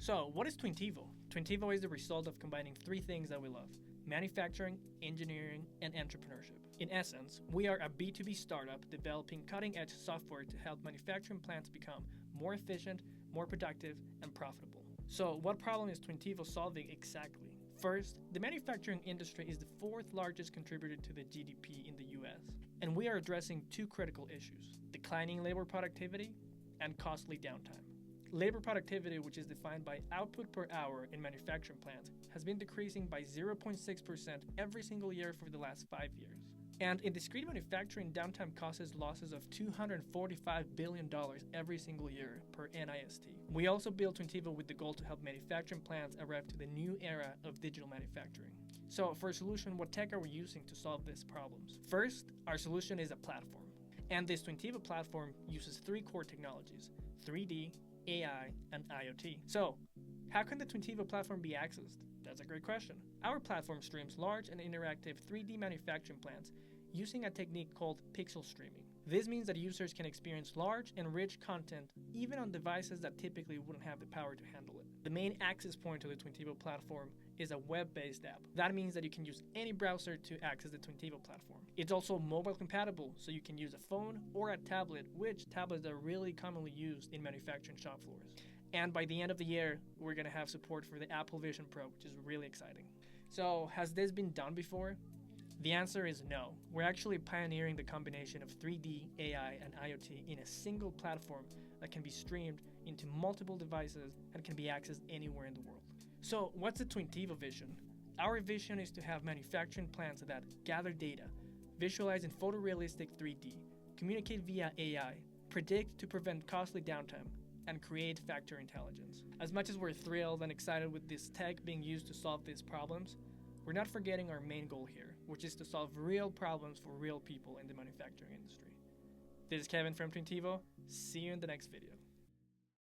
So, what is Twintivo? Twintivo is the result of combining three things that we love: manufacturing, engineering, and entrepreneurship. In essence, we are a B2B startup developing cutting-edge software to help manufacturing plants become more efficient, more productive, and profitable. So, what problem is Twintivo solving exactly? First, the manufacturing industry is the fourth largest contributor to the GDP in the US, and we are addressing two critical issues: declining labor productivity and costly downtime. Labor productivity, which is defined by output per hour in manufacturing plants, has been decreasing by 0.6% every single year for the last 5 years. And in discrete manufacturing, downtime causes losses of $245 billion every single year per NIST. We also built Twintivo with the goal to help manufacturing plants arrive to the new era of digital manufacturing. So for a solution, what tech are we using to solve these problems? First, our solution is a platform. And this Twintivo platform uses three core technologies: 3D, AI, and IoT. So, how can the Twintivo platform be accessed? That's a great question. Our platform streams large and interactive 3D manufacturing plants using a technique called pixel streaming. This means that users can experience large and rich content even on devices that typically wouldn't have the power to handle it. The main access point to the Twintivo platform is a web-based app. That means that you can use any browser to access the Twintivo platform. It's also mobile compatible, so you can use a phone or a tablet, which tablets are really commonly used in manufacturing shop floors. And by the end of the year, we're going to have support for the Apple Vision Pro, which is really exciting. So, has this been done before? The answer is no. We're actually pioneering the combination of 3D, AI, and IoT in a single platform that can be streamed into multiple devices and can be accessed anywhere in the world. So, what's the Twintivo vision? Our vision is to have manufacturing plants that gather data, visualize in photorealistic 3D, communicate via AI, predict to prevent costly downtime, and create factory intelligence. As much as we're thrilled and excited with this tech being used to solve these problems, we're not forgetting our main goal here, which is to solve real problems for real people in the manufacturing industry. This is Kevin from Twintivo. See you in the next video.